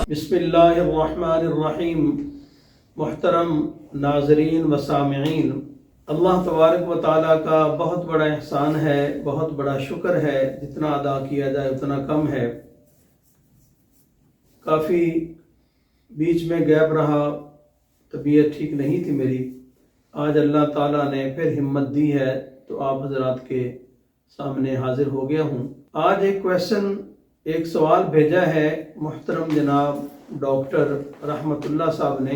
बिस्मिल्लाहिर्रहमानिर्रहीम। मुहतरम नाज़रीन व सामिईन, अल्लाह तबारक व तआला का बहुत बड़ा एहसान है, बहुत बड़ा शुक्र है। जितना अदा किया जाए उतना कम है। काफ़ी बीच में गैप रहा, तबीयत ठीक नहीं थी मेरी। आज अल्लाह ताला ने फिर हिम्मत दी है तो आप हजरात के सामने हाजिर हो गया हूँ। आज एक सवाल भेजा है मुहतरम जनाब डॉक्टर रहमतुल्लाह साहब ने।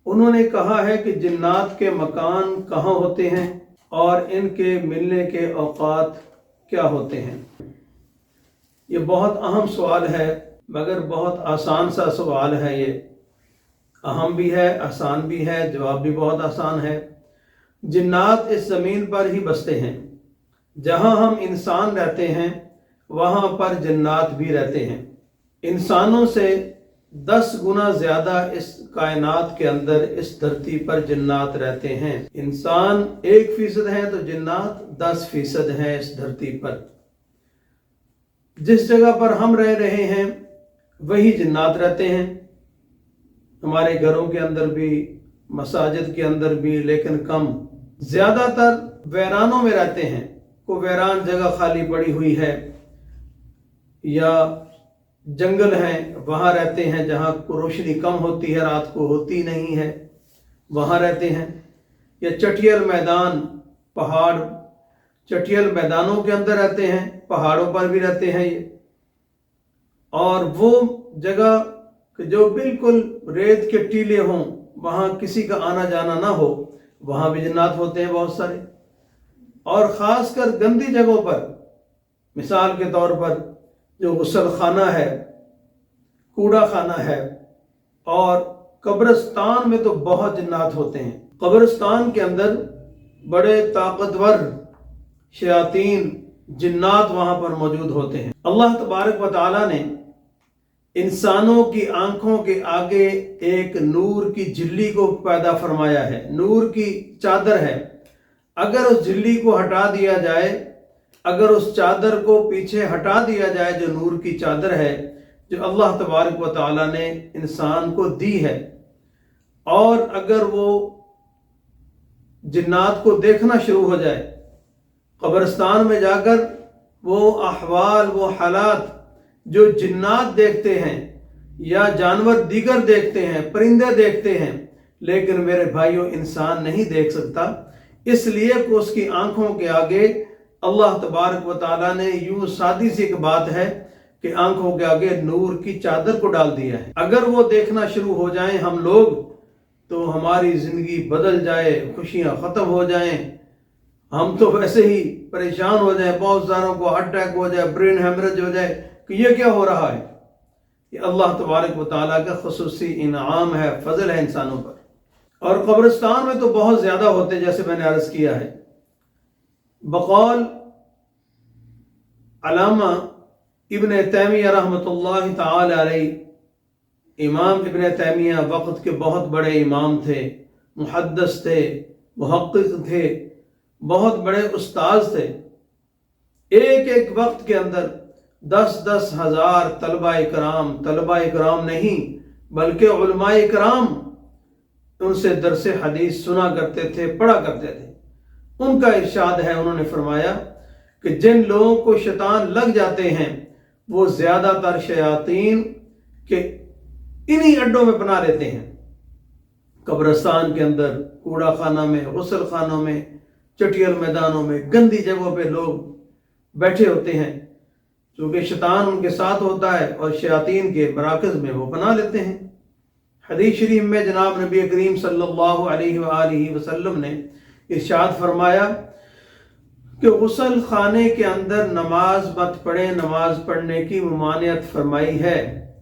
उन्होंने कहा है कि जिन्नात के मकान कहाँ होते हैं और इनके मिलने के औकात क्या होते हैं। ये बहुत अहम सवाल है, मगर बहुत आसान सा सवाल है। ये अहम भी है, आसान भी है, जवाब भी बहुत आसान है। जिन्नात इस ज़मीन पर ही बसते हैं। जहाँ हम इंसान रहते हैं वहाँ पर जिन्नात भी रहते हैं। इंसानों से 10 गुना ज़्यादा इस कायनात के अंदर, इस धरती पर जिन्नात रहते हैं। इंसान 1% है तो जिन्नात 10% हैं इस धरती पर। जिस जगह पर हम रह रहे हैं वही जिन्नात रहते हैं। हमारे घरों के अंदर भी, मसाजिद के अंदर भी, लेकिन कम। ज़्यादातर वीरानों में रहते हैं। कोई वीरान जगह खाली पड़ी हुई है या जंगल हैं, वहाँ रहते हैं। जहाँ रोशनी कम होती है, रात को होती नहीं है, वहाँ रहते हैं। या चटियल मैदान, पहाड़, चटियल मैदानों के अंदर रहते हैं, पहाड़ों पर भी रहते हैं ये। और वो जगह जो बिल्कुल रेत के टीले हों, वहाँ किसी का आना जाना ना हो, वहाँ भी जिन्नात होते हैं बहुत सारे। और ख़ासकर गंदी जगहों पर, मिसाल के तौर पर जो गुसल खाना है, कूड़ा खाना है, और कब्रिस्तान में तो बहुत जिन्नात होते हैं। कब्रिस्तान के अंदर बड़े ताकतवर शयातीन जिन्नात वहाँ पर मौजूद होते हैं। अल्लाह तबारक व तआला ने इंसानों की आंखों के आगे एक नूर की झिल्ली को पैदा फरमाया है। नूर की चादर है। अगर उस झिल्ली को हटा दिया जाए, अगर उस चादर को पीछे हटा दिया जाए, जो नूर की चादर है जो अल्लाह तबारक व तआला ने इंसान को दी है, और अगर वो जिन्नात को देखना शुरू हो जाए, कब्रिस्तान में जाकर वो अहवाल, वो हालात जो जिन्नात देखते हैं या जानवर दीगर देखते हैं, परिंदे देखते हैं, लेकिन मेरे भाइयों इंसान नहीं देख सकता। इसलिए कि उसकी आंखों के आगे अल्लाह तबारक व तआला ने यूं सादी सी एक बात है कि आंखों के आगे नूर की चादर को डाल दिया है। अगर वो देखना शुरू हो जाएं हम लोग, तो हमारी जिंदगी बदल जाए, खुशियां खत्म हो जाएं। हम तो वैसे ही परेशान हो जाए, बहुत सारों को अटैक हो जाए, ब्रेन हेमरेज हो जाए कि ये क्या हो रहा है। ये अल्लाह तबारक व तआला का खुसूसी इनाम है, फजल है इंसानों पर। और कब्रिस्तान में तो बहुत ज्यादा होते, जैसे मैंने अर्ज किया है। बकौल अल्लामा इब्न तैमिया रहमतुल्लाह तआला अलैह, इमाम इब्न तैमिया वक्त के बहुत बड़े इमाम थे, मुहद्दिस थे, मुहक्किक थे, बहुत बड़े उस्ताद थे। एक एक वक्त के अंदर 10-10 हज़ार तलबा इकराम नहीं बल्कि उलमा इकराम उनसे दरसे हदीस सुना करते थे, पढ़ा करते थे। उनका इरशाद है, उन्होंने फरमाया कि जिन लोगों को शैतान लग जाते हैं वो ज़्यादातर शयातीन के इन्हीं अड्डों में बना लेते हैं। कब्रिस्तान के अंदर, कूड़ा खाना में, गुसल खानों में, चटियल मैदानों में, गंदी जगहों पे लोग बैठे होते हैं, क्योंकि शैतान उनके साथ होता है और शयातीन के मराकज़ में वो बना लेते हैं। हदीस शरीफ में जनाब नबी करीम सल्लल्लाहु अलैहि वसल्लम ने इरशाद फरमाया कि गुसल खाने के अंदर नमाज मत पढ़ें, नमाज पढ़ने की ममानियत फरमाई है।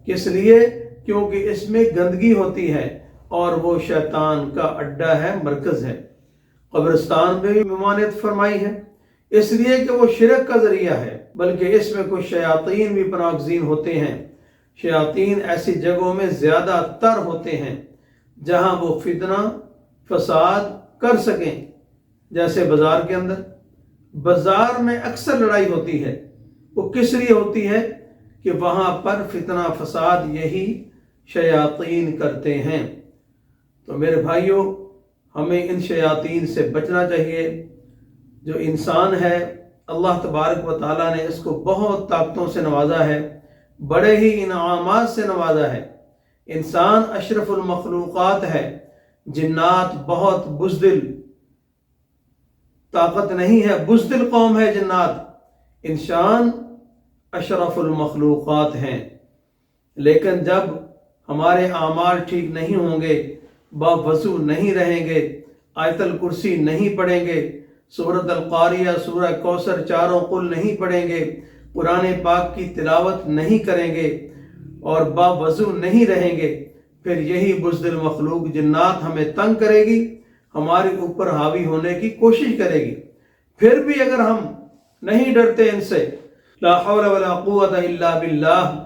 किस लिए? क्योंकि इसमें गंदगी होती है और वो शैतान का अड्डा है, मरकज़ है। कब्रिस्तान में भी ममानियत फरमाई है इसलिए कि वो शिरक का जरिया है, बल्कि इसमें कुछ शयातीन भी पनागज़ीन होते हैं। शयातीन ऐसी जगहों में ज़्यादा तर होते हैं जहाँ वो फितना फसाद कर सकें। जैसे बाज़ार के अंदर, बाज़ार में अक्सर लड़ाई होती है। वो किस लिए होती है कि वहाँ पर फितना फसाद यही शयातीन करते हैं। तो मेरे भाइयों, हमें इन शयातीन से बचना चाहिए। जो इंसान है, अल्लाह तबारक व तआला ने इसको बहुत ताकतों से नवाजा है, बड़े ही इनामात से नवाजा है। इंसान अशरफुल मखलूक़ात है। जिन्नात बहुत बुज़दिल, ताकत नहीं है, बुज़दिल कौम है जिन्नात। इंसान अशरफुल मखलूक़ात हैं। लेकिन जब हमारे आमाल ठीक नहीं होंगे, बावज़ू नहीं रहेंगे, आयतल कुर्सी नहीं पढ़ेंगे, सूरत अल कारिया, सूरह कौसर, चारों कुल नहीं पढ़ेंगे, कुरान पाक की तिलावत नहीं करेंगे और बावज़ू नहीं रहेंगे, फिर यही बुज़दिल मखलूक जिन्नात हमें तंग करेगी, हमारे ऊपर हावी होने की कोशिश करेगी। फिर भी अगर हम नहीं डरते इनसे, ला हौला वला कुव्वता इल्ला बिल्लाह,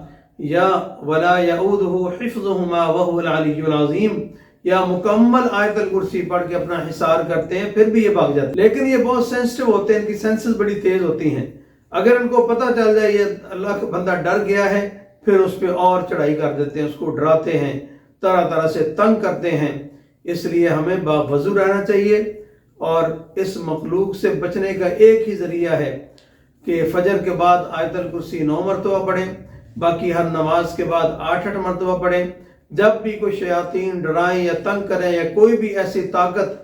या वला यऊदुहु हिफ्ज़ुहुमा वहुवल अलिय्युल अज़ीम, या मुकम्मल आयतल कुर्सी पढ़ के अपना हिसार करते हैं, फिर भी ये भाग जाते हैं। लेकिन ये बहुत सेंसिटिव होते हैं, इनकी सेंसेस बड़ी तेज होती हैं। अगर इनको पता चल जाए ये अल्लाह का बंदा डर गया है, फिर उस पर और चढ़ाई कर देते हैं, उसको डराते हैं, तरह तरह से तंग करते हैं। इसलिए हमें बावज़ू रहना चाहिए। और इस मखलूक से बचने का एक ही ज़रिया है कि फजर के बाद आयतल कुर्सी 9 मरतबा पढ़ें, बाकी हर नमाज के बाद 8-8 मरतबा पढ़ें। जब भी कोई शयातीन डराएं या तंग करें, या कोई भी ऐसी ताकत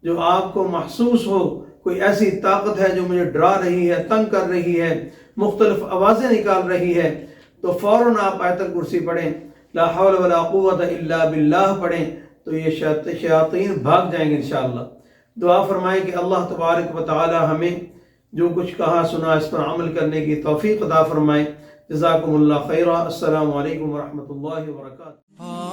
जो आपको महसूस हो, कोई ऐसी ताकत है जो मुझे डरा रही है, तंग कर रही है, मुख्तलिफ आवाज़ें निकाल रही है, तो फ़ौरन आप आयतल कुर्सी पढ़ें, ला हौला वला कुव्वता इल्ला बिल्लाह पढ़ें, तो ये शयातीन भाग जाएंगे इंशाअल्लाह। दुआ फरमाएं कि अल्लाह तबारक व तआला हमें जो कुछ कहा सुना इस पर अमल करने की तौफीक अता फरमाएं। जज़ाकुमुल्लाह खैरा। अस्सलामु अलैकुम व रहमतुल्लाहि व बरकातुहू।